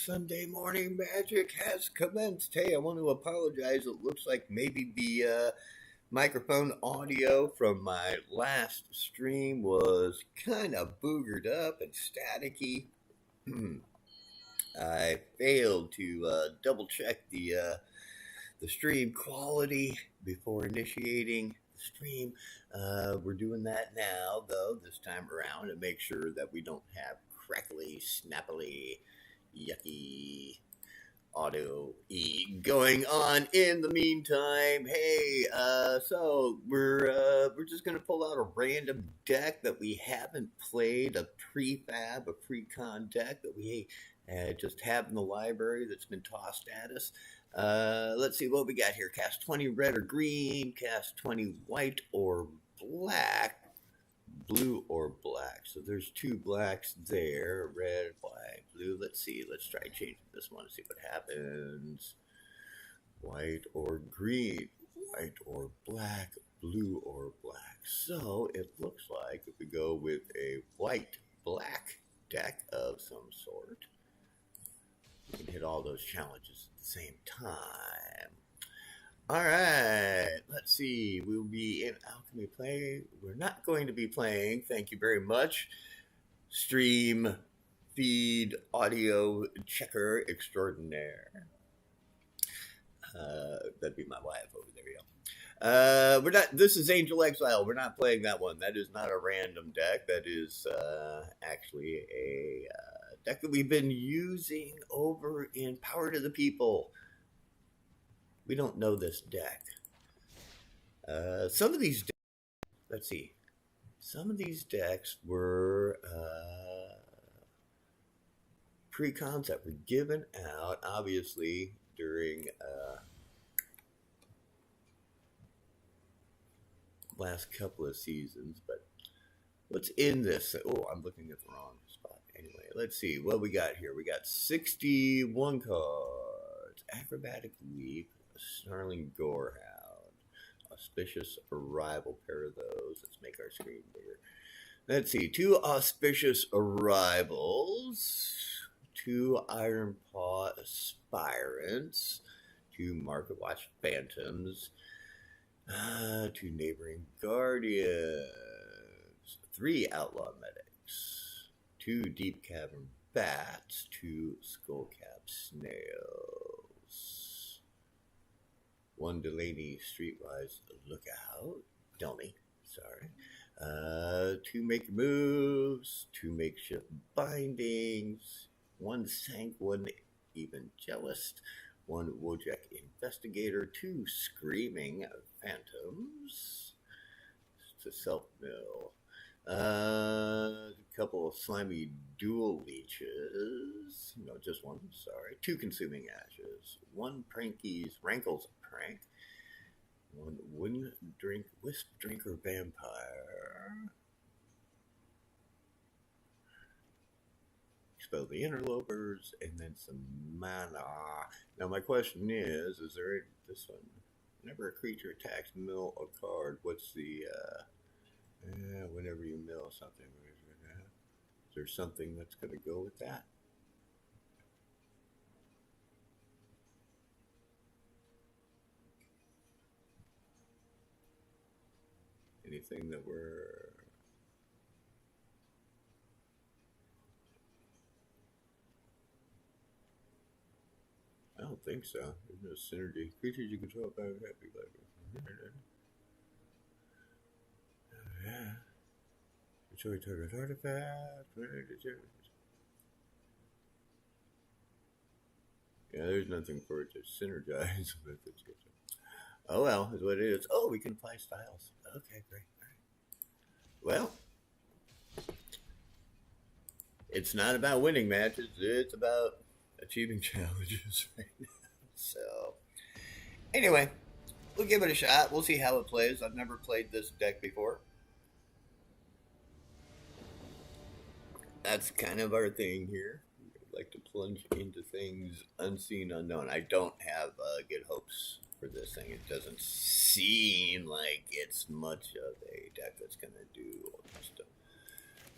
Sunday morning magic has commenced. Hey, I want to apologize. It looks like maybe the microphone audio from my last stream was kind of boogered up and staticky. I failed to double check the stream quality before initiating the stream. We're doing that now, though, this time around, to make sure that we don't have crackly, snappily, yucky audio going on in the meantime. Hey, so we're just gonna pull out a random deck that we haven't played, a prefab, a precon deck that we just have in the library that's been tossed at us. Let's see what we got here. Cast 20 red or green, cast 20 white or black, blue or black. So there's two blacks there, red, white, blue. Let's see. Let's try changing this one to see what happens. White or green, white or black, blue or black. So it looks like if we go with a white-black deck of some sort, we can hit all those challenges at the same time. All right, let's see. We'll be in Alchemy Play. We're not going to be playing, thank you very much, Stream Feed Audio Checker Extraordinaire. That'd be my wife over there, yeah. We're not. This is Angel Exile. We're not playing that one. That is not a random deck. That is actually a deck that we've been using over in Power to the People. We don't know this deck. Some of these decks, let's see. Some of these decks were precons that were given out, obviously, during last couple of seasons. But what's in this? Oh, I'm looking at the wrong spot. Anyway, let's see what we got here. We got 61 cards. Acrobatic Leap. Snarling Gorehound, Auspicious Arrival, pair of those. Let's make our screen bigger. Let's see, 2 Auspicious Arrivals, 2 Iron Paw Aspirants, 2 Market Watch Phantoms, 2 Neighboring Guardians, 3 Outlaw Medics, 2 Deep Cavern Bats, 2 Skullcap Snails, 1 Delaney Streetwise Lookout, Dummy, sorry. 2 Make Moves, 2 Makeshift Bindings, 1 Sank, 1 Evangelist, 1 Wojak Investigator, 2 Screaming Phantoms, it's a self-mill, a couple of Slimy Dual Leeches, no, just 1, sorry, 2 Consuming Ashes, 1 Pranky's Rankles Prank, 1 Wisp Drinker Vampire, Expel the Interlopers, and then some mana. Now my question is there this one? Whenever a creature attacks, mill a card. What's the whenever you mill something, is there something that's going to go with that? Anything that we're... I don't think so. There's no synergy. Creatures you control by happy life. Yeah. Destroy target artifact. Yeah, there's nothing for it to synergize with. Oh well, is what it is. Oh, we can apply styles. Okay, great. All right. Well, it's not about winning matches. It's about achieving challenges right now. So, anyway, we'll give it a shot. We'll see how it plays. I've never played this deck before. That's kind of our thing here. We like to plunge into things unseen, unknown. I don't have good hopes for this thing. It doesn't seem like it's much of a deck that's going to do just a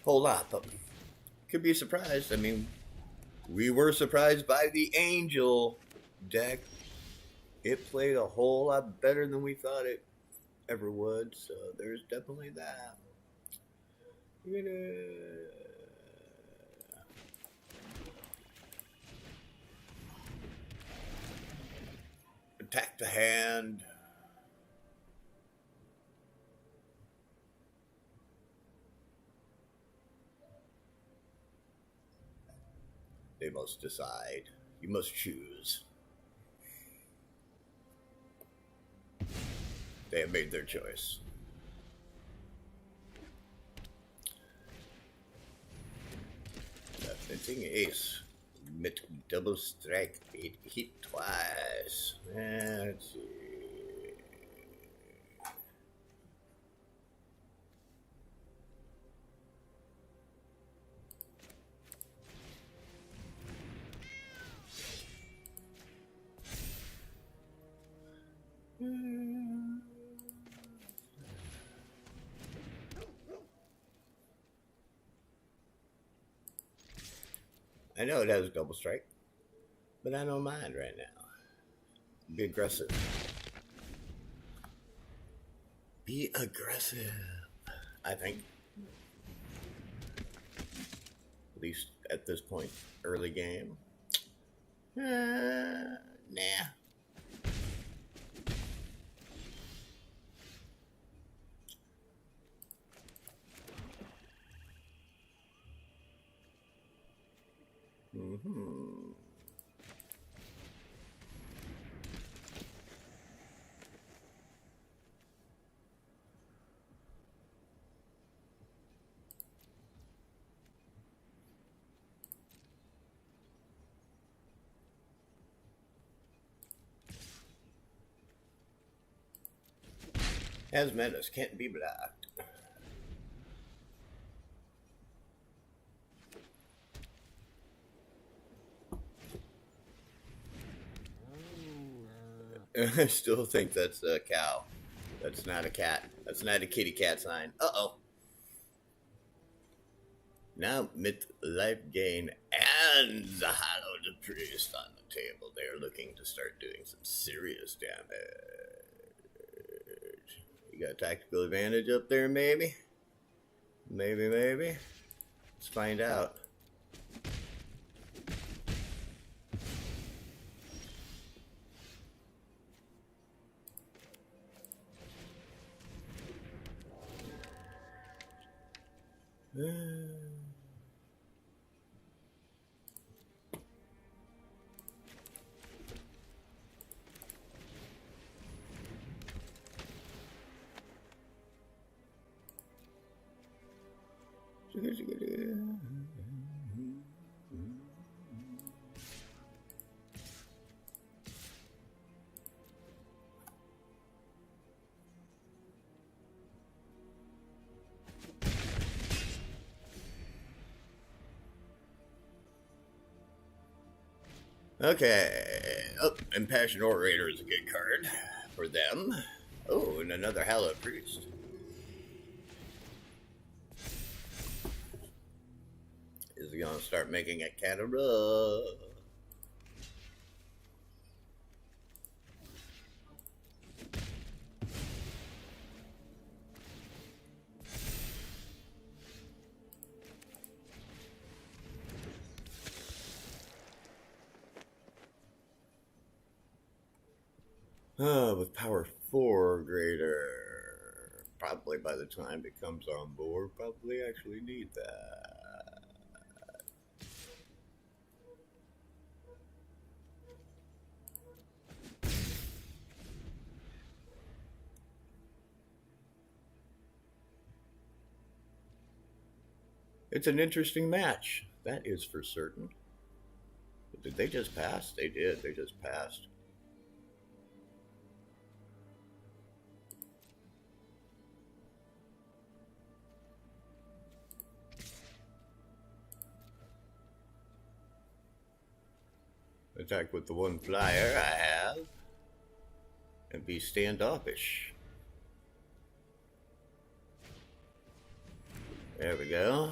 whole lot, but could be surprised. I mean, We were surprised by the Angel deck. It played a whole lot better than we thought it ever would, so there's definitely that. Attack the hand. They must decide. You must choose. They have made their choice. Fencing ace. Mit double strike. It hit twice. Let's see. I know it has a double strike, but I don't mind right now. Be aggressive. Be aggressive, I think. At least at this point, early game. Nah. As menace can't be blocked. I still think that's a cow. That's not a cat. That's not a kitty cat sign. Uh-oh. Now, mit life gain and the hallowed priest on the table. They're looking to start doing some serious damage. You got a tactical advantage up there, maybe? Maybe. Let's find out. Okay. Oh, Impassioned Orator is a good card for them. Oh, and another Hallowed Priest. Is he gonna start making it kind of rough? With power 4 greater, probably by the time it comes on board, probably actually need that. It's an interesting match, that is for certain. Did they just pass? They did, they just passed. Attack with the one flyer I have. And be standoffish. There we go.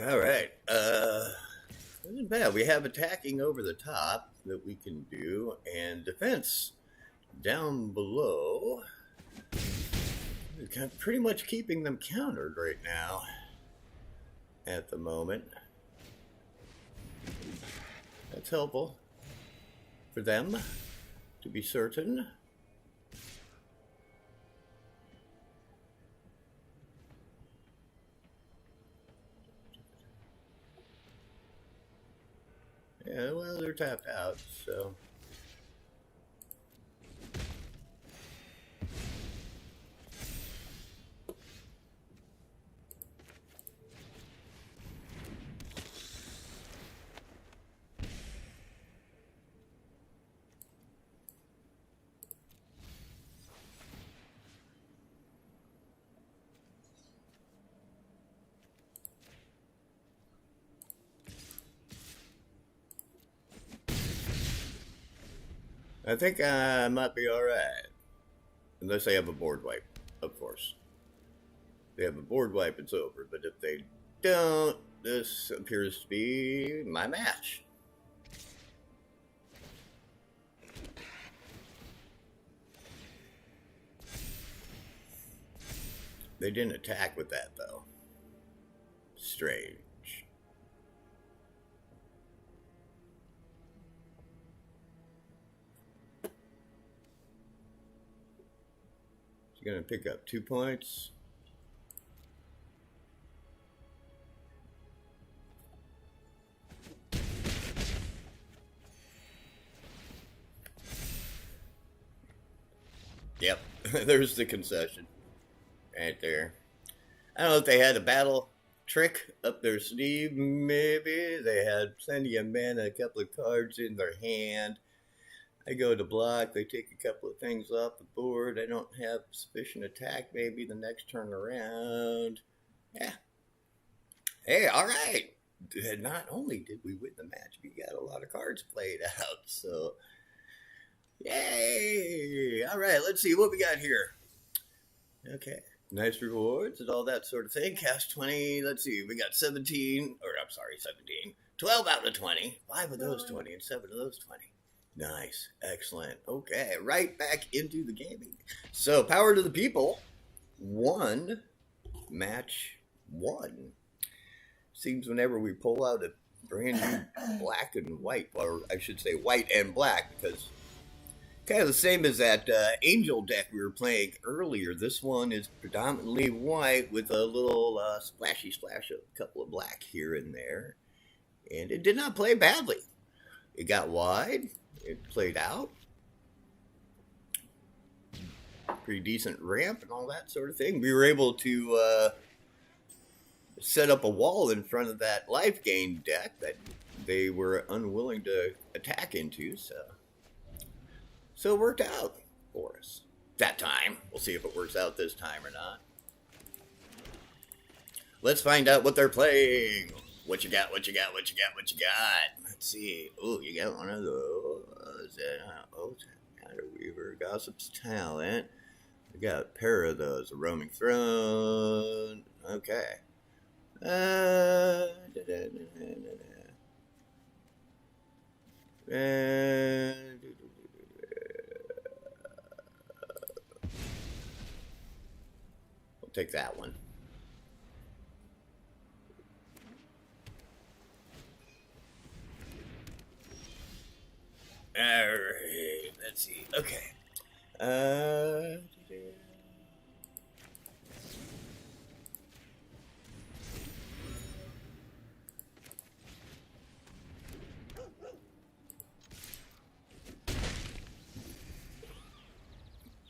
All right. Isn't bad. We have attacking over the top that we can do, and defense down below. We're kind of pretty much keeping them countered right now at the moment. That's helpful for them, to be certain. Yeah, well, they're tapped out, so. I think I might be alright. Unless they have a board wipe, of course. If they have a board wipe, it's over. But if they don't, this appears to be my match. They didn't attack with that, though. Strange. He's going to pick up 2 points. Yep, there's the concession right there. I don't know if they had a battle trick up their sleeve, maybe. They had plenty of mana, a couple of cards in their hand. I go to block, they take a couple of things off the board. I don't have sufficient attack, maybe the next turn around. Yeah. Hey, all right. Not only did we win the match, we got a lot of cards played out, so yay! All right, let's see what we got here. Okay, nice rewards and all that sort of thing. Cast 20, let's see, we got 17, 12 out of 20. 5 of those 20 and 7 of those 20. Nice, excellent. Okay, right back into the gaming. So, power to the people. 1, match 1. Seems whenever we pull out a brand new black and white, or I should say white and black, because kind of the same as that angel deck we were playing earlier. This one is predominantly white with a little splashy splash of a couple of black here and there. And it did not play badly. It got wide. It played out. Pretty decent ramp and all that sort of thing. We were able to set up a wall in front of that life gain deck that they were unwilling to attack into, so it worked out for us that time. We'll see if it works out this time or not. Let's find out what they're playing. What you got, what you got, what you got, what you got. Let's see. Oh, you got one of those. Shadow Weaver, Gossip's Talent. We got a pair of those. A Roaming Throne. Okay. We'll take that one. All right, let's see. Okay.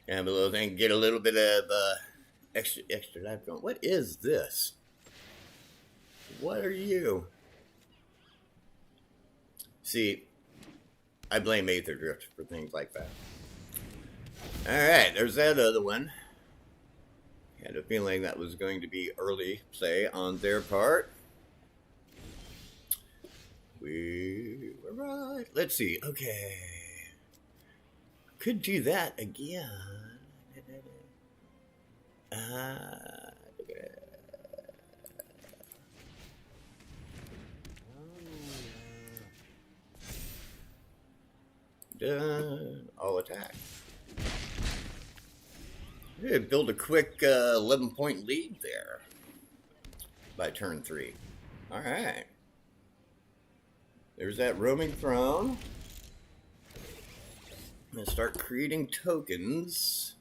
Have a little thing, get a little bit of extra life going. What is this? What are you? See, I blame Aether Drift for things like that. Alright, there's that other one. Had a feeling that was going to be early play on their part. We were right. Let's see. Okay. Could do that again. Done. All attack. Yeah, build a quick 11-point lead there by turn 3. All right. There's that roaming throne. I'm going to start creating tokens.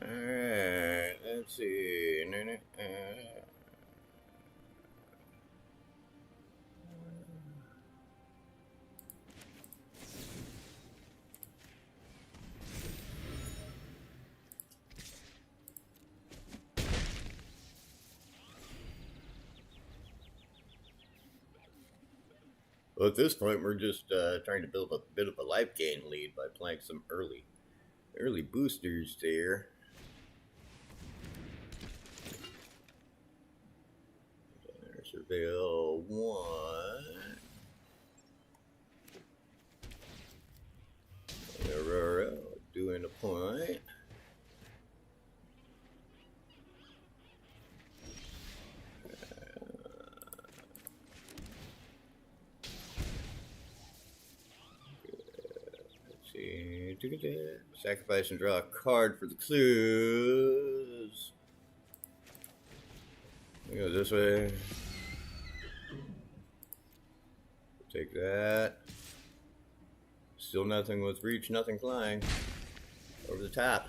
Alright, let's see. Well, at this point, we're just trying to build a bit of a life gain lead by playing some early boosters there. Surveil 1. Aurora doing a point. Sacrifice and draw a card for the clues. We go this way. Take that. Still nothing with reach, nothing flying. Over the top.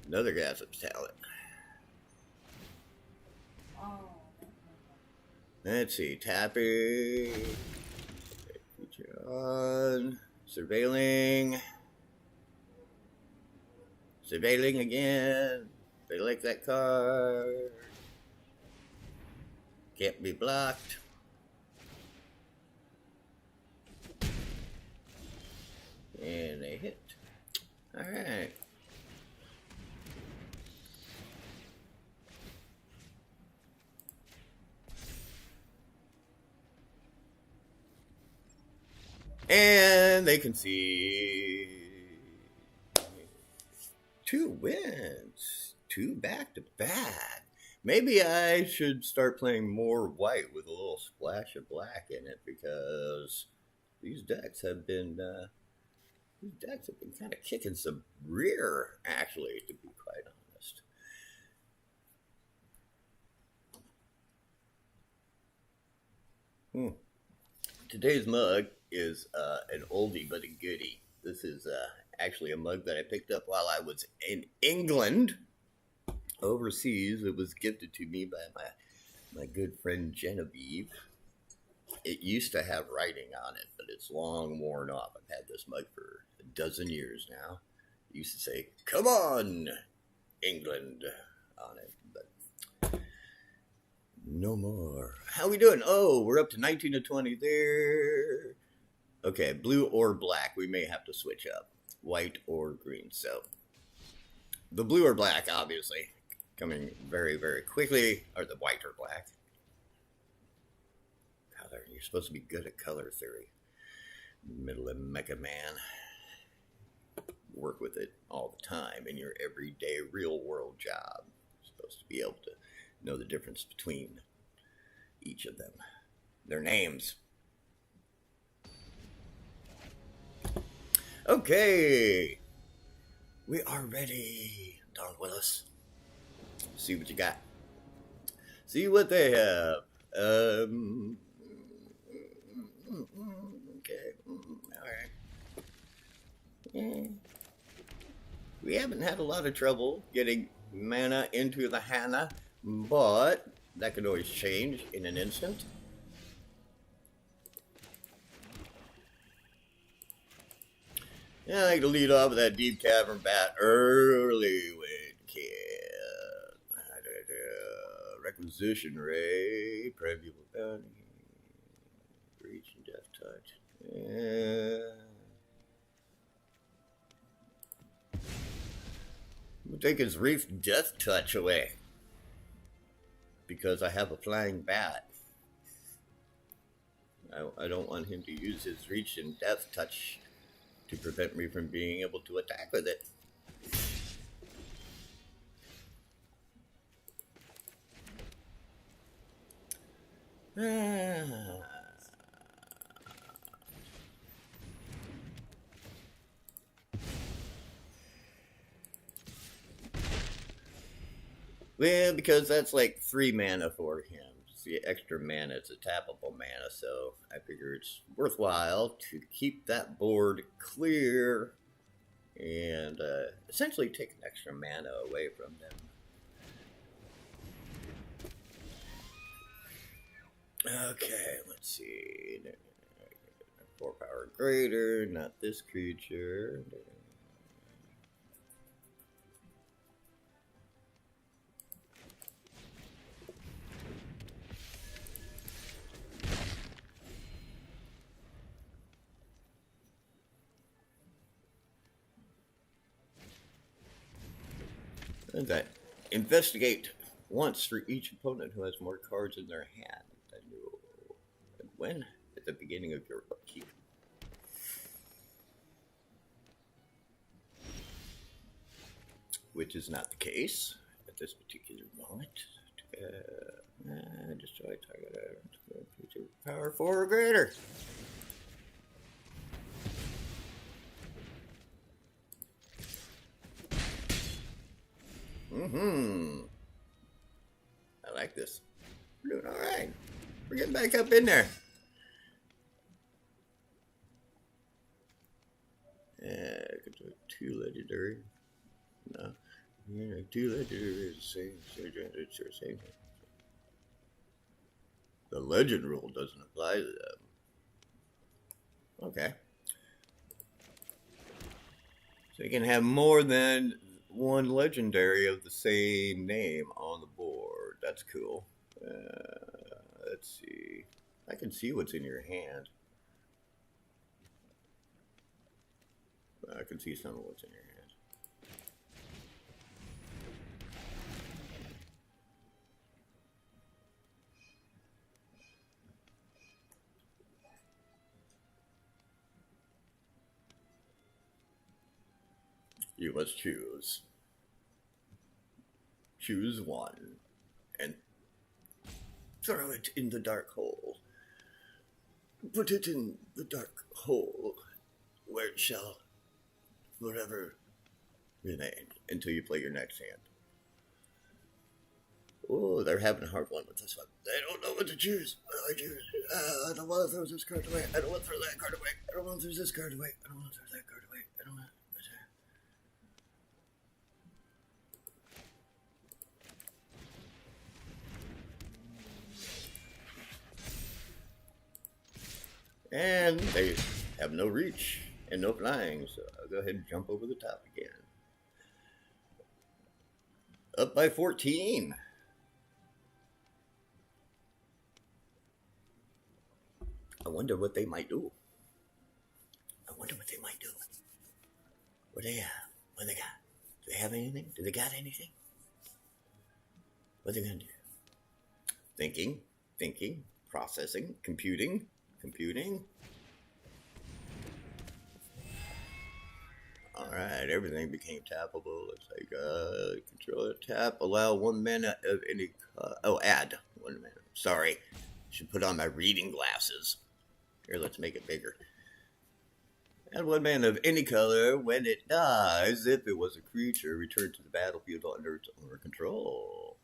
Another Gossip's Talent. Let's see, tapping, on, surveilling again. They like that card. Can't be blocked. And they hit. All right. And they can see 2 wins, 2 back-to-back. Maybe I should start playing more white with a little splash of black in it, because these decks have been kind of kicking some rear, actually, to be quite honest. Today's mug is an oldie but a goodie. This is actually a mug that I picked up while I was in England, overseas. It was gifted to me by my good friend Genevieve. It used to have writing on it, but it's long worn off. I've had this mug for a dozen years now. It used to say, "Come on, England," on it, but no more. How we doing? Oh, we're up to 19 to 20 there. Okay, blue or black. We may have to switch up. White or green. So, the blue or black, obviously, coming very, very quickly. Or the white or black. Color. You're supposed to be good at color theory. Middle of Mega Man. Work with it all the time in your everyday real world job. You're supposed to be able to know the difference between each of them. Their names. Okay. We are ready. Don Willis. See what you got. See what they have. Okay. Alright. We haven't had a lot of trouble getting mana into the Hana, but that could always change in an instant. Yeah, I like to lead off with that Deep Cavern Bat early with kid. Requisition Ray, Previous Bounty, Reach and Death Touch. Yeah. We'll take his Reef Death Touch away, because I have a flying bat. I don't want him to use his Reach and Death Touch to prevent me from being able to attack with it. Ah. Well, because that's like 3 mana for him. See, extra mana, it's a tappable mana, so I figure it's worthwhile to keep that board clear and essentially take an extra mana away from them. Okay, let's see. 4 power greater, not this creature. That investigate once for each opponent who has more cards in their hand than you. And when? At the beginning of your upkeep. Which is not the case at this particular moment. Destroy target creature power 4 or greater. I like this. We're doing all right. We're getting back up in there. Yeah, I could do 2 legendary. No. Yeah, 2 legendary is the same. It's the same thing. The legend rule doesn't apply to them. Okay. So you can have more than 1 legendary of the same name on the board. That's cool. Let's see. I can see what's in your hand. I can see some of what's in your hand. You must choose. Choose one and throw it in the dark hole. Put it in the dark hole where it shall forever remain until you play your next hand. Oh, they're having a hard one with this one. They don't know what to choose. What do I choose? I don't want to throw this card away. I don't want to throw that card away. I don't want to throw this card away. I don't want to throw that card away. I don't want to. And they have no reach and no flying, so I'll go ahead and jump over the top again. Up by 14. I wonder what they might do. What do they have? What they got? Do they have anything? Do they got anything? What are they going to do? Thinking, processing, computing. Alright, everything became tappable. Looks like controller tap, allow 1 mana of any add 1 mana. Sorry, should put on my reading glasses. Here, let's make it bigger. Add 1 mana of any color. When it dies, if it was a creature, return to the battlefield under its owner control.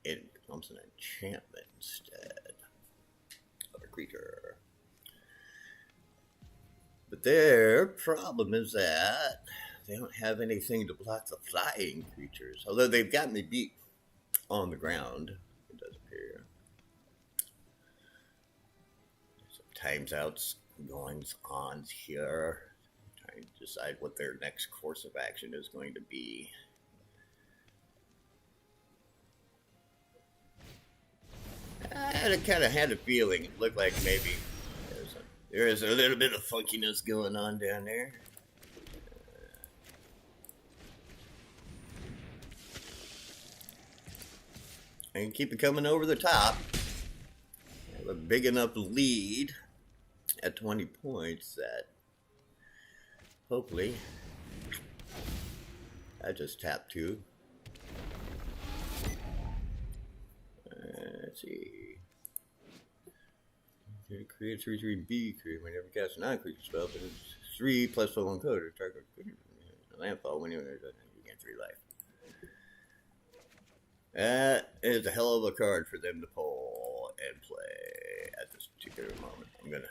It becomes an enchantment instead of a creature. But their problem is that they don't have anything to block the flying creatures. Although they've got me beat on the ground, it does appear. Some times outs goings on here. Trying to decide what their next course of action is going to be. I kind of had a feeling it looked like maybe there is a little bit of funkiness going on down there. I can keep it coming over the top. I have a big enough lead at 20 points that hopefully I just tapped 2. Let's see. Create 3/3B. Create whenever cast a non-creature spell, but it's 3 plus +1 code or target landfall when you get 3 life. That is a hell of a card for them to pull and play at this particular moment. I'm gonna.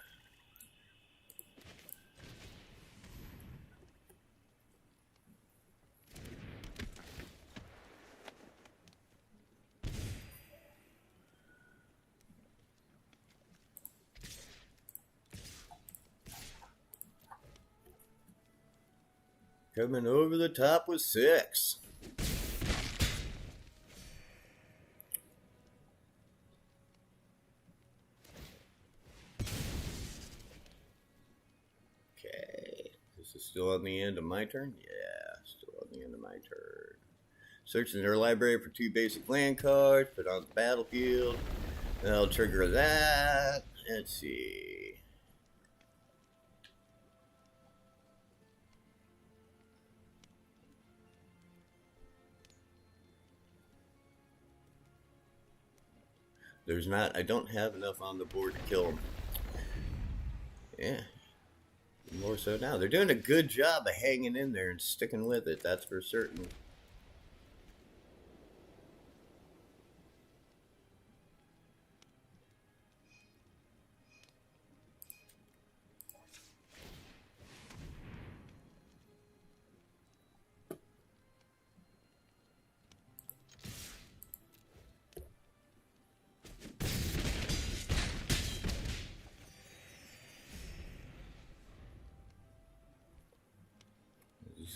Coming over the top with 6. Okay. This is still on the end of my turn? Yeah, still on the end of my turn. Search in their library for 2 basic land cards, put on the battlefield. I'll trigger that. Let's see. I don't have enough on the board to kill them. Yeah. More so now. They're doing a good job of hanging in there and sticking with it, that's for certain.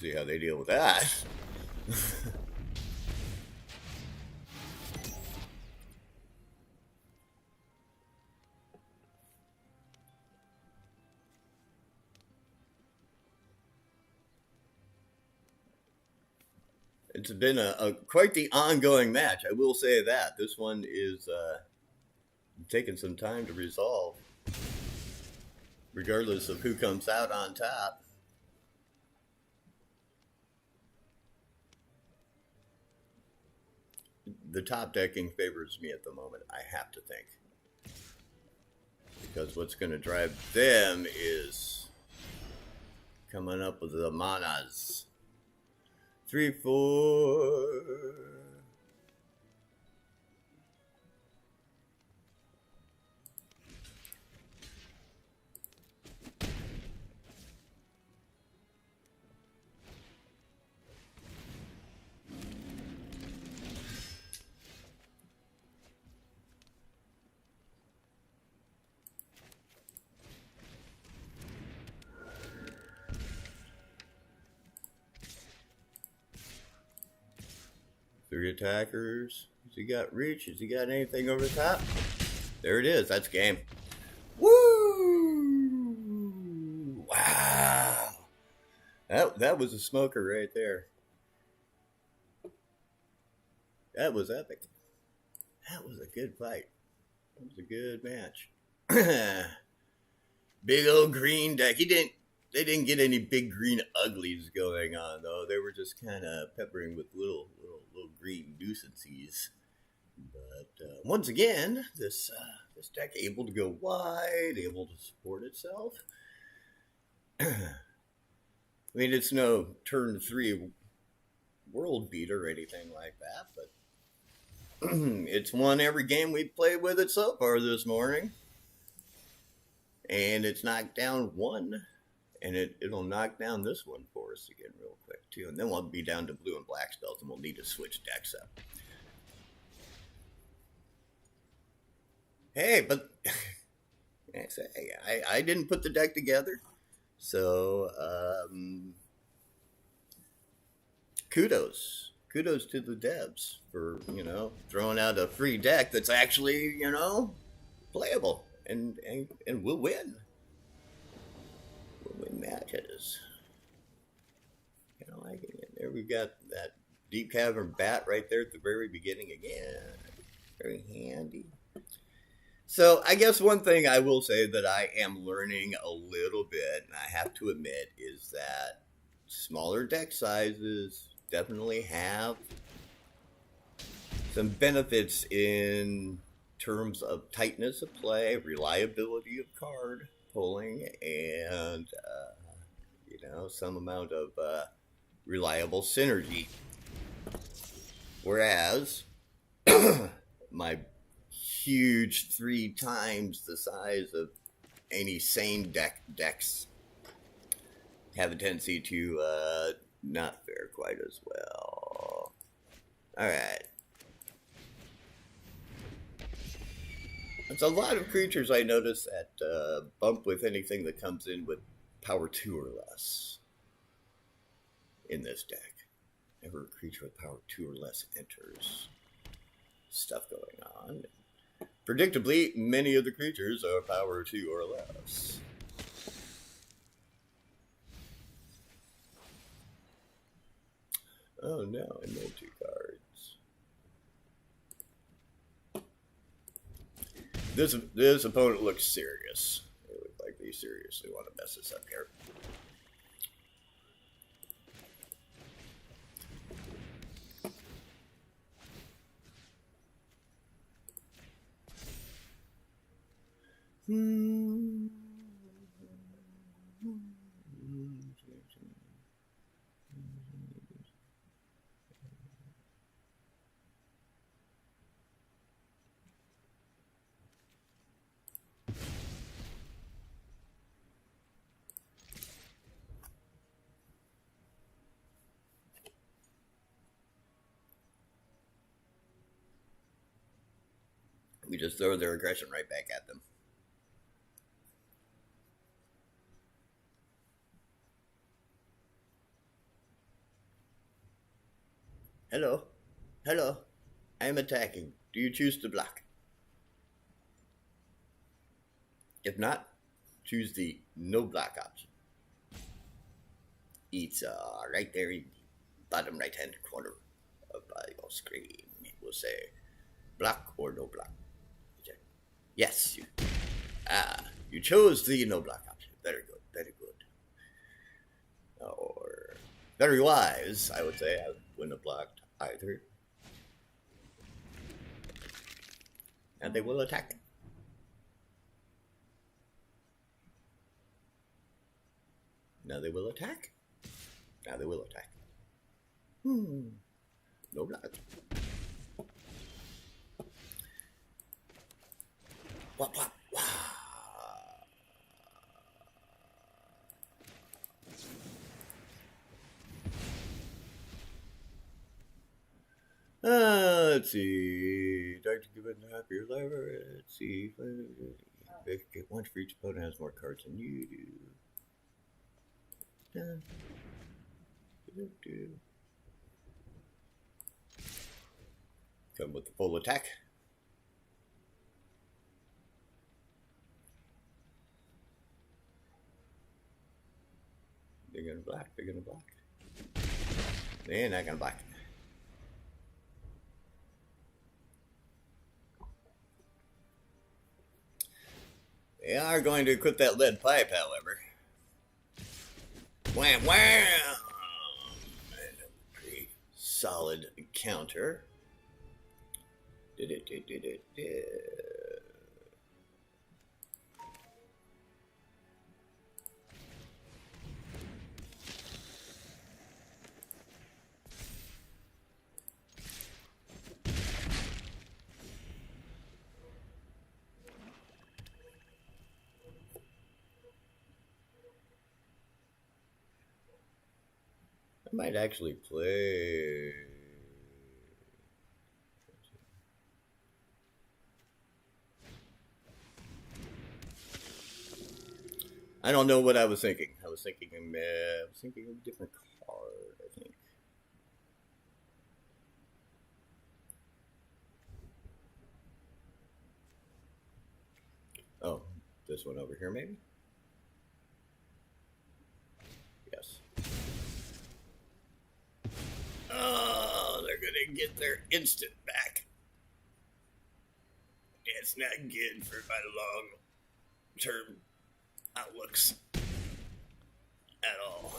See how they deal with that. It's been a quite the ongoing match, I will say that. This one is taking some time to resolve, regardless of who comes out on top. The top decking favors me at the moment, I have to think. Because what's going to drive them is coming up with the manas. 3, 4. Three attackers. Has he got reach? Has he got anything over the top? There it is. That's game. Woo! Wow. That was a smoker right there. That was epic. That was a good fight. That was a good match. Big old green deck. They didn't get any big green uglies going on, though. They were just kind of peppering with little green nuisances. But once again, this deck able to go wide, able to support itself. I mean, it's no turn 3 world beater or anything like that, but it's won every game we've played with it so far this morning. And it's knocked down 1. And it'll knock down this one for us again real quick, too. And then we'll be down to blue and black spells, and we'll need to switch decks up. Hey, but I didn't put the deck together. So, kudos. Kudos to the devs for, throwing out a free deck that's actually, playable. And we'll win. Win matches. Kind of like it. There we got that deep cavern bat right there at the very beginning again. Very handy. So I guess one thing I will say that I am learning a little bit, and I have to admit, is that smaller deck sizes definitely have some benefits in terms of tightness of play, reliability of card pulling, and some amount of reliable synergy. Whereas my huge 3 times the size of any sane decks have a tendency to not fare quite as well. Alright. There's a lot of creatures I notice that bump with anything that comes in with power 2 or less in this deck. Whenever a creature with power 2 or less enters, stuff going on. Predictably, many of the creatures are power 2 or less. Oh no, I made 2 cards. This opponent looks serious. They look like they seriously want to mess this up here. We just throw their aggression right back at them. Hello. Hello. I am attacking. Do you choose to block? If not, choose the no block option. It's right there in the bottom right hand corner of your screen. It will say block or no block. Yes, you chose the no block option. Very good, very good. Or very wise, I would say. I wouldn't have blocked either. And they will attack. Now they will attack. Now they will attack. No block. Wop, wop, wop. Let's see. Dark to give it a happier lever. Let's see. Get one for each opponent has more cards than you do. Come with the full attack. They're gonna block. They're gonna block. They're not gonna block. They are going to equip that lead pipe, however. Wham, wham! And a pretty solid counter. I might actually play. I don't know what I was thinking. I was thinking of a different card, I think. Oh, this one over here, maybe? Yes. Oh, they're gonna get their instant back. It's not good for my long-term outlooks at all.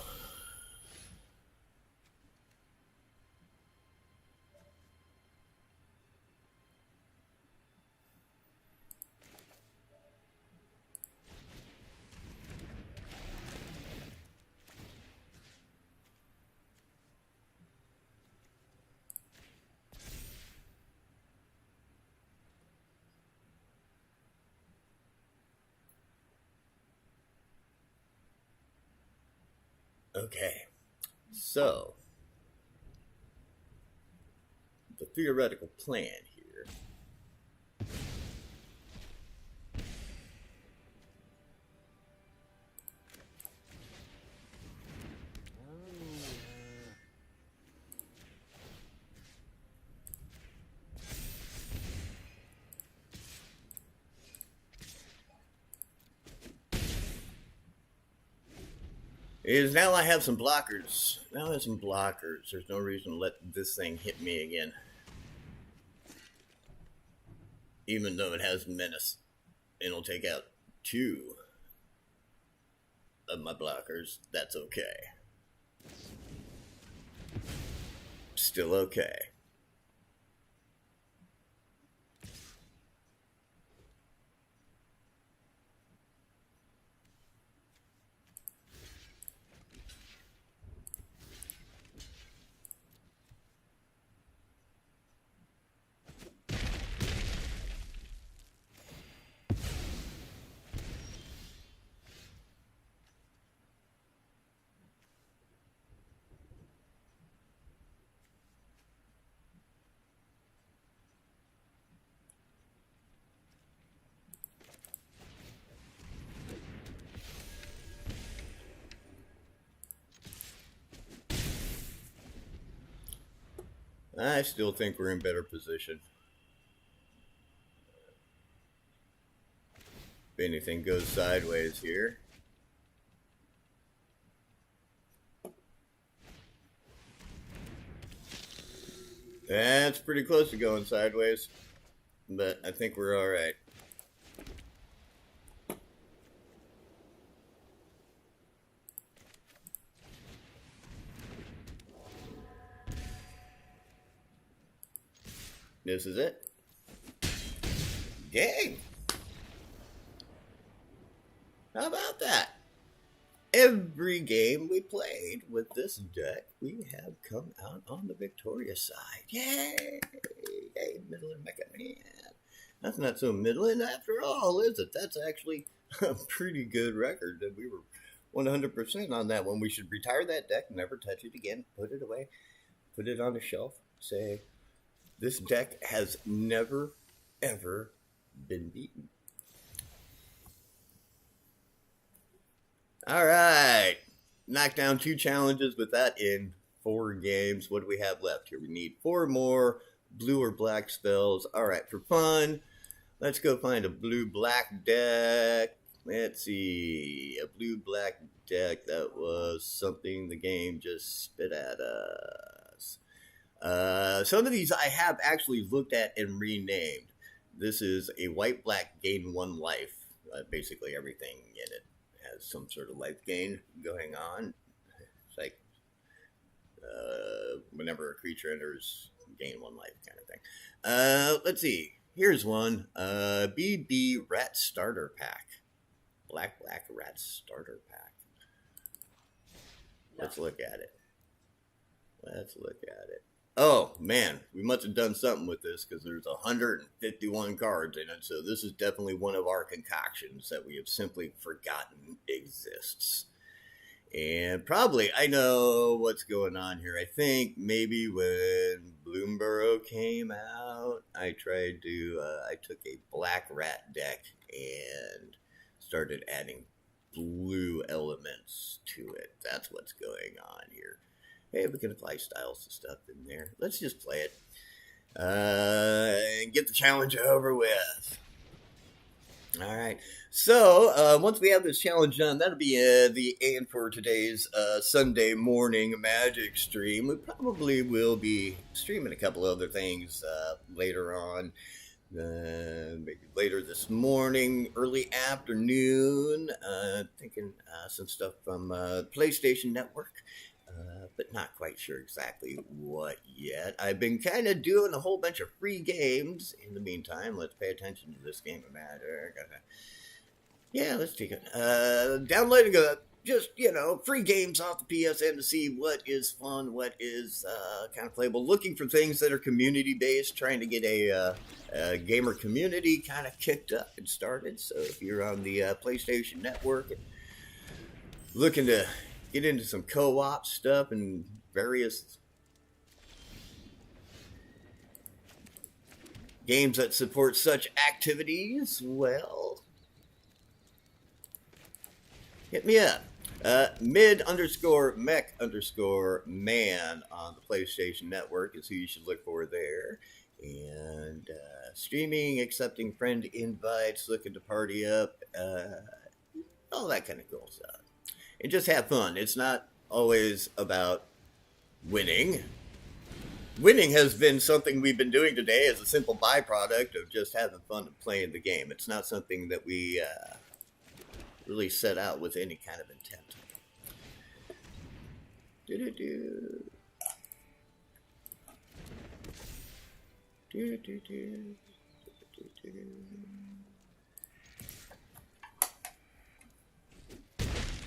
Okay, so the theoretical plan here. Is now I have some blockers. Now I have some blockers. There's no reason to let this thing hit me again. Even though it has menace. It'll take out 2 of my blockers. That's okay. Still okay. I still think we're in better position. If anything goes sideways here. That's pretty close to going sideways, but I think we're all right. This is it. Dang. How about that? Every game we played with this deck, we have come out on the victorious side. Yay! Yay, middling Mecca Man. That's not so middling after all, is it? That's actually a pretty good record. That we were 100% on that one. We should retire that deck, never touch it again, put it away, put it on the shelf, say, this deck has never, ever been beaten. All right. Knocked down 2 challenges with that in 4 games. What do we have left here? We need 4 more blue or black spells. All right, for fun, let's go find a blue-black deck. Let's see. A blue-black deck. That was something the game just spit at us. Some of these I have actually looked at and renamed. This is a white-black gain 1 life. Basically everything in it has some sort of life gain going on. It's like whenever a creature enters, gain 1 life kind of thing. Let's see. Here's one. BB Rat Starter Pack. Black Rat Starter Pack. Let's look at it. Let's look at it. Oh, man, we must have done something with this because there's 151 cards in it. So this is definitely one of our concoctions that we have simply forgotten exists. And probably, I know what's going on here. I think maybe when Bloomborough came out, I took a black rat deck and started adding blue elements to it. That's what's going on here. Hey, we can apply styles to stuff in there. Let's just play it. And get the challenge over with. All right. So, once we have this challenge done, that'll be the end for today's Sunday morning Magic stream. We probably will be streaming a couple other things later on. Maybe later this morning, early afternoon. Thinking some stuff from PlayStation Network. But not quite sure exactly what yet. I've been kind of doing a whole bunch of free games. In the meantime, let's pay attention to this game of Magic. Yeah, let's take it. Downloading just, free games off the PSN to see what is fun, what is kind of playable. Looking for things that are community-based, trying to get a gamer community kind of kicked up and started. So if you're on the PlayStation Network and looking to get into some co-op stuff and various games that support such activities, well, hit me up. Mid_mech_man on the PlayStation Network is who you should look for there. And streaming, accepting friend invites, looking to party up, all that kind of cool stuff. And just have fun. It's not always about winning. Winning has been something we've been doing today as a simple byproduct of just having fun and playing the game. It's not something that we really set out with any kind of intent. Do-do-do. Do-do-do. Do-do-do.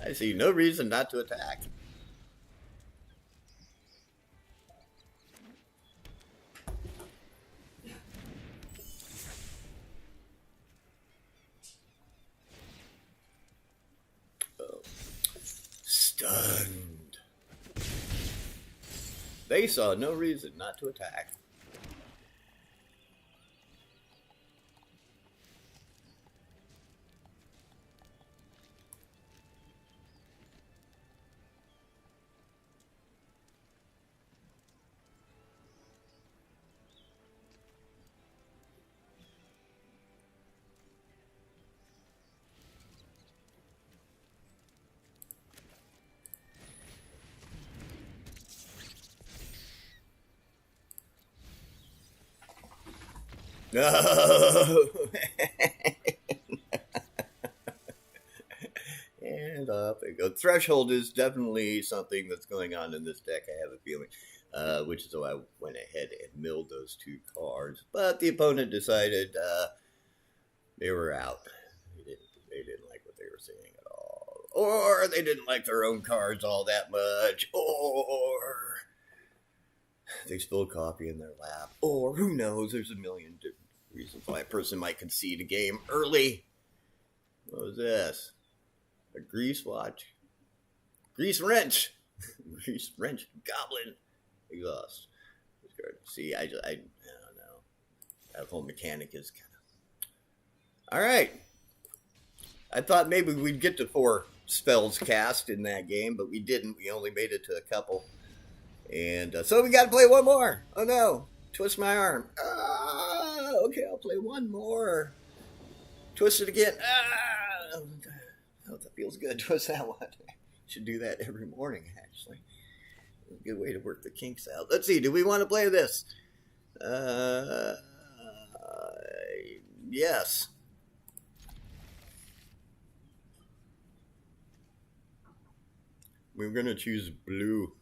I see no reason not to attack. Oh. Stunned. They saw no reason not to attack. No. And off they go. Threshold is definitely something that's going on in this deck, I have a feeling. Which is why I went ahead and milled those two cards. But the opponent decided they were out. They didn't like what they were seeing at all. Or they didn't like their own cards all that much. Or they spilled coffee in their lap. Or who knows, there's a million different reasons why a person might concede a game early. What was this? A grease watch? Grease wrench! Grease wrench goblin exhaust. See, I don't know. That whole mechanic is kind of... Alright. I thought maybe we'd get to 4 spells cast in that game, but we didn't. We only made it to a couple. And so we got to play one more. Oh no. Twist my arm. Okay, I'll play one more. Twist it again. Oh, that feels good. Twist that one. Should do that every morning, actually. A good way to work the kinks out. Let's see. Do we want to play this? Yes. We're going to choose blue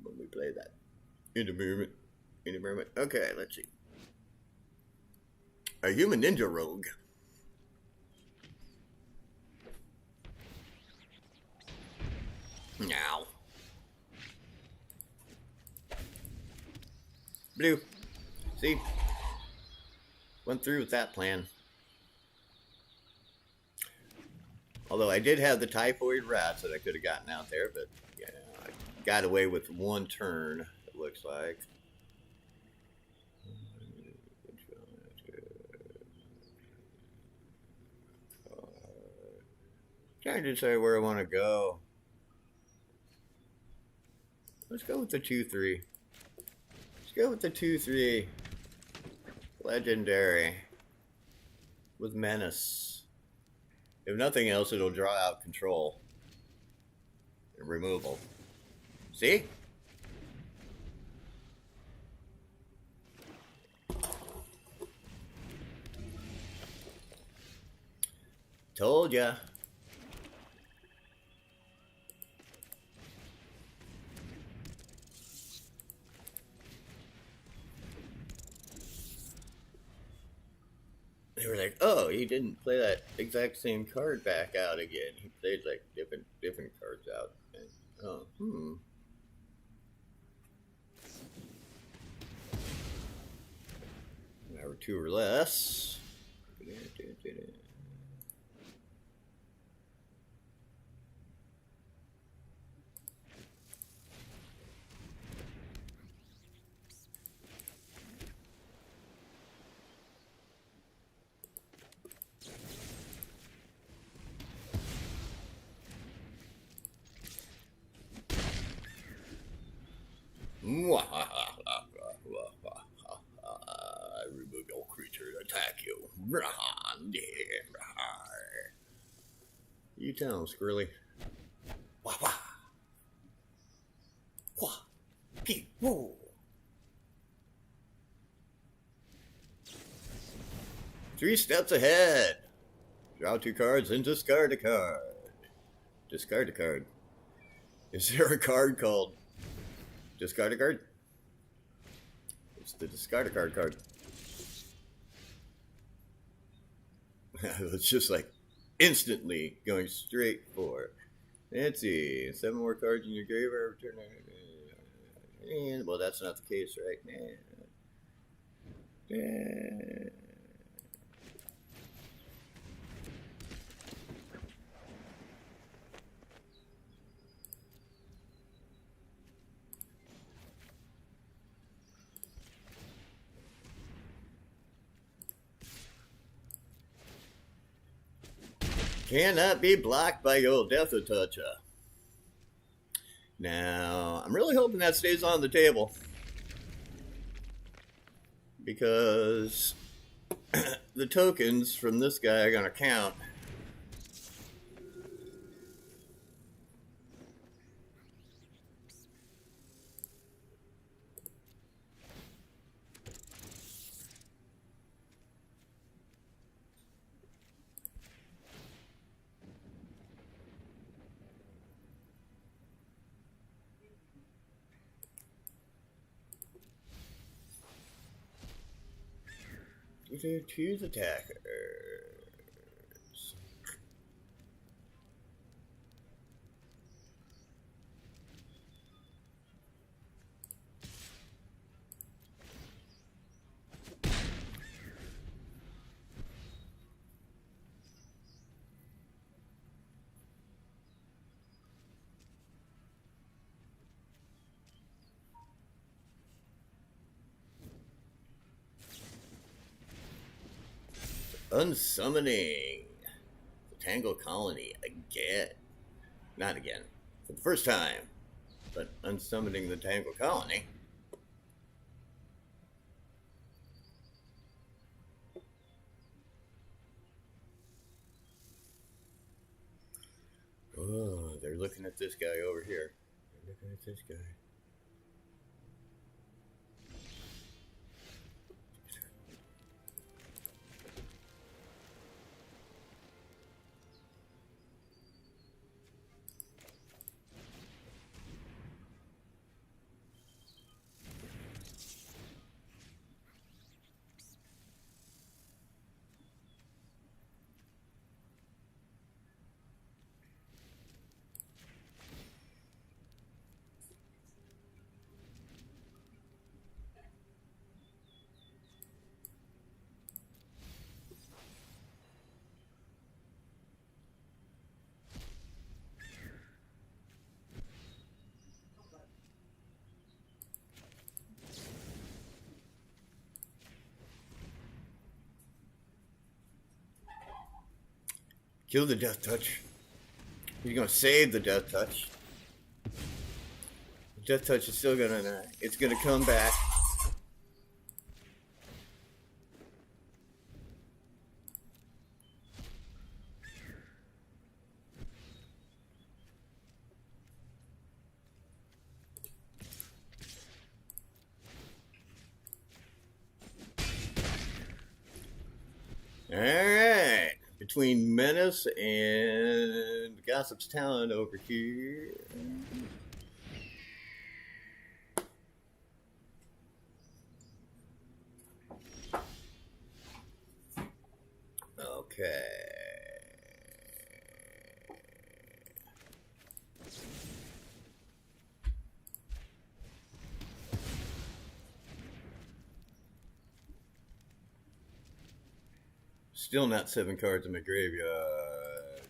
when we play that. In a moment. Okay, let's see. A human ninja rogue. Now. Blue. See? Went through with that plan. Although I did have the typhoid rats that I could have gotten out there, but yeah, I got away with one turn, it looks like. Trying to decide where I want to go. Let's go with the 2-3. Let's go with the 2-3. Legendary. With menace. If nothing else, it'll draw out control. And removal. See? Told ya. They were like, oh, he didn't play that exact same card back out again. He played like different cards out. And, Number 2 or less. You tell him, Squirrely. Wah wah. Wah. Pee woo. Three steps ahead. Draw two cards and discard a card. Discard a card. Is there a card called discard a card? It's the discard a card card. It's just like instantly going straight for. Let's see. 7 more cards in your graveyard. Well, that's not the case right now. Cannot be blocked by your Death Toucher. Now, I'm really hoping that stays on the table, because the tokens from this guy are going to count. Choose attackers. Unsummoning the Tangle Colony again. Not again. For the first time. But unsummoning the Tangle Colony. Oh, they're looking at this guy over here. They're looking at this guy. Kill the Death Touch. He's gonna save the Death Touch. The Death Touch is still gonna die. It's gonna come back. Alright. Between Menace and Gossip's Talent over here. Okay. Still not 7 cards in my graveyard.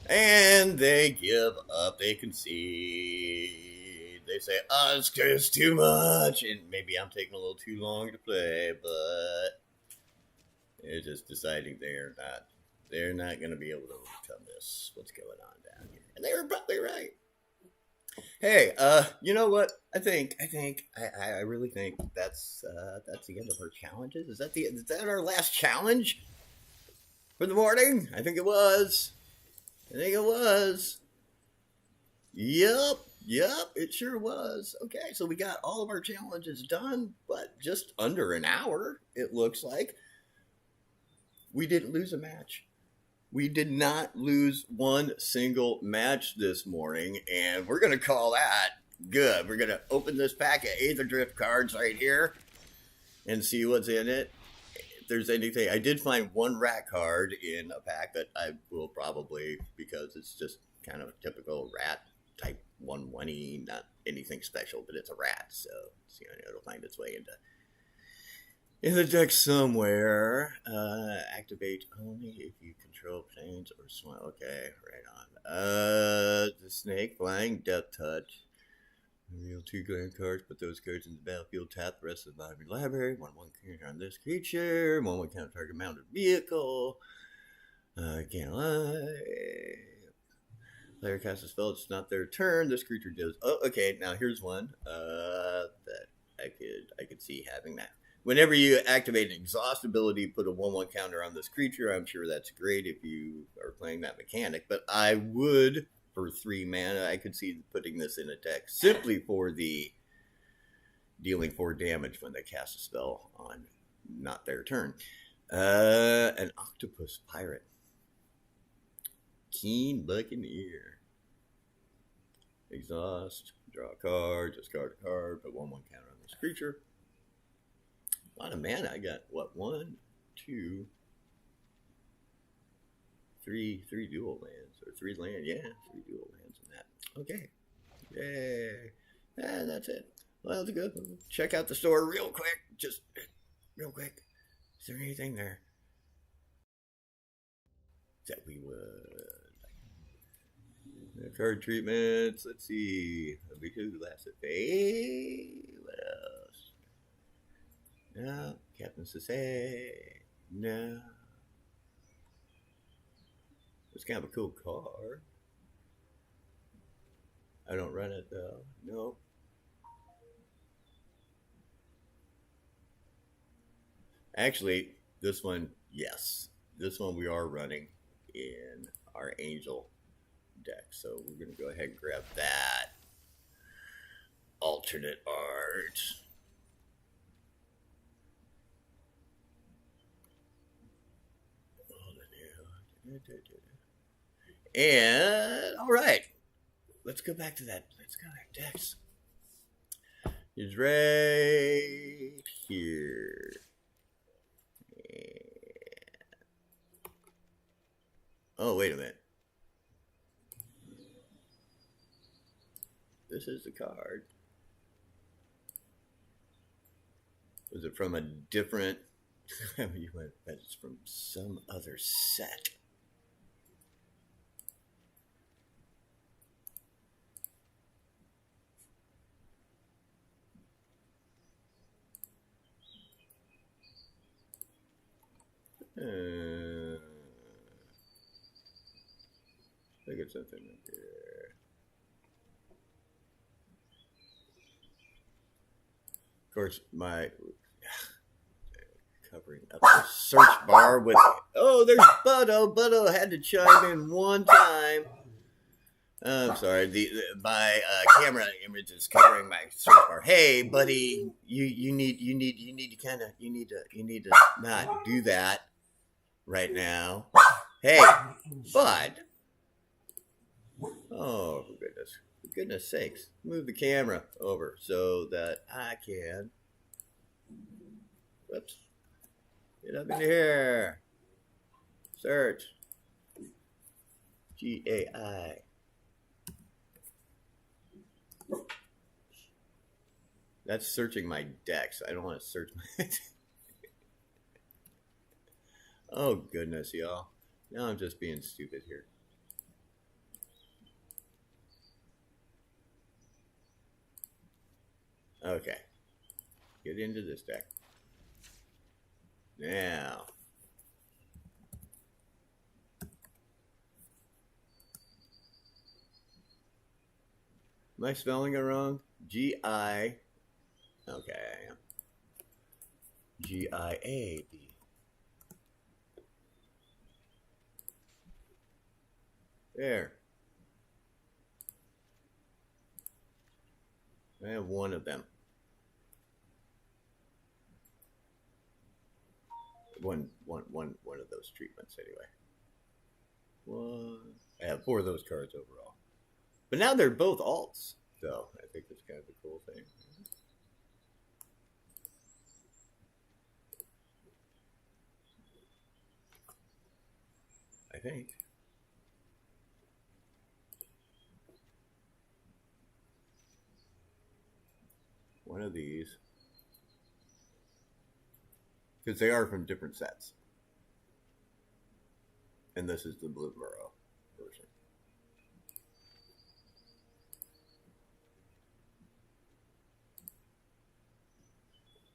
And they give up. They concede. They say, oh, it's just too much. And maybe I'm taking a little too long to play, but they're just deciding they're not going to be able to overcome this. What's going on down here? And they were probably right. Hey, you know what? I really think that's the end of our challenges. Is that our last challenge for the morning? I think it was. I think it was. Yep, yep, it sure was. Okay, so we got all of our challenges done, but just under an hour, it looks like. We didn't lose a match. We did not lose one single match this morning, and we're going to call that good. We're going to open this pack of Aether Drift cards right here and see what's in it. If there's anything, I did find one rat card in a pack that I will probably, because it's just kind of a typical rat type 1-1-y, not anything special, but it's a rat, so it'll find its way into in the deck somewhere. Activate only if you control planes or swim. Okay, right on. The snake, flying, death touch. Reveal 2 grand cards, put those cards in the battlefield, tap the rest of the bottom of your library. 1/1 counter on this creature. 1/1 counter target mounted vehicle. Can't lie. Player casts a spell, it's not their turn. This creature does. Oh, okay, now here's one that I could see having that. Whenever you activate an exhaust ability, put a 1/1 counter on this creature. I'm sure that's great if you are playing that mechanic, but I would, for 3 mana, I could see putting this in a deck simply for the dealing 4 damage when they cast a spell on not their turn. An octopus pirate. Keen Buccaneer. Exhaust, draw a card, discard a card, put 1/1 counter on this creature. A lot of mana. I got what? 1, 2, 3 dual lands, or 3 land. Yeah, 3 dual lands in that. Okay. Yay. And that's it. Well, that's good. Check out the store real quick. Just real quick. Is there anything there that we would? Card treatments. Let's see. Because last fade. What else? No. Captain Sase. No. It's kind of a cool card. I don't run it though. Nope. Actually, this one, yes. This one we are running in our Angel deck, so we're going to go ahead and grab that alternate art. And all right, let's go back to that. Let's go back to decks. It's right here. Oh, wait a minute. This is the card. Was it from a different? You might bet it's from some other set. Look at something up here. Of course, my covering up the search bar with. Oh, there's Butto. Butto had to chime in one time. I'm sorry. My camera image is covering my search bar. Hey, buddy, you need to not do that right now. Hey, bud. Oh, for goodness sakes. Move the camera over so that I can. Whoops. Get up in here. Search. GAI. That's searching my decks. I don't want to search my. Oh, goodness, y'all. Now I'm just being stupid here. Okay. Get into this deck. Now. Am I spelling it wrong? G-I. Okay, I am. G-I-A-D. There. I have one of them. One of those treatments anyway. I have 4 of those cards overall. But now they're both alts, so I think that's kind of a cool thing. I think. One of these. Because they are from different sets. And this is the Blue Burrow version.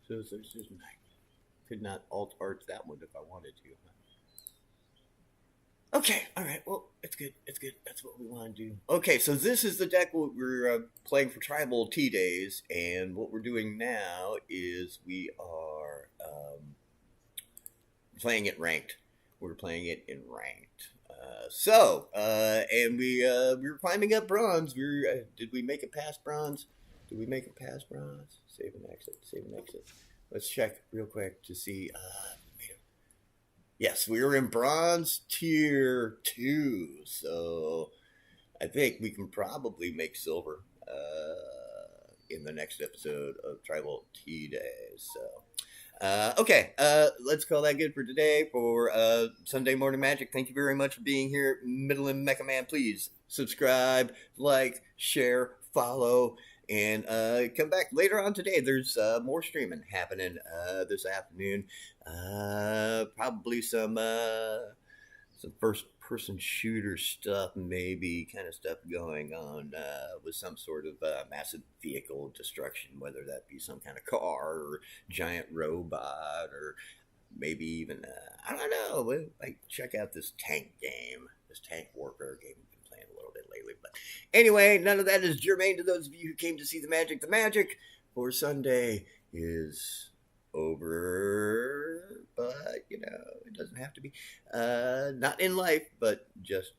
So there's just, I could not alt art that one if I wanted to. Okay, all right. Well, it's good. It's good. That's what we want to do. Okay, so this is the deck we're playing for Tribal Tea Days, and what we're doing now is we are playing it ranked. We're playing it in ranked. And we were climbing up bronze. Did we make it past bronze? Did we make it past bronze? Save and exit. Save and exit. Let's check real quick to see. Yes, we were in bronze tier 2, so I think we can probably make silver in the next episode of Tribal Tea Days. So, okay, let's call that good for today for Sunday Morning Magic. Thank you very much for being here, Middling Mecha Man. Please subscribe, like, share, follow. And come back later on today. There's more streaming happening this afternoon. Probably some first-person shooter stuff, maybe kind of stuff going on with some sort of massive vehicle destruction, whether that be some kind of car or giant robot or maybe even, I don't know. Like, check out this tank game, this tank warfare game. Lately, but anyway, none of that is germane to those of you who came to see the magic. The magic for Sunday is over, but it doesn't have to be. Not in life, but just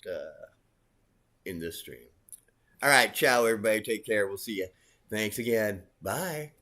in this stream. All right, ciao, everybody. Take care. We'll see you. Thanks again. Bye.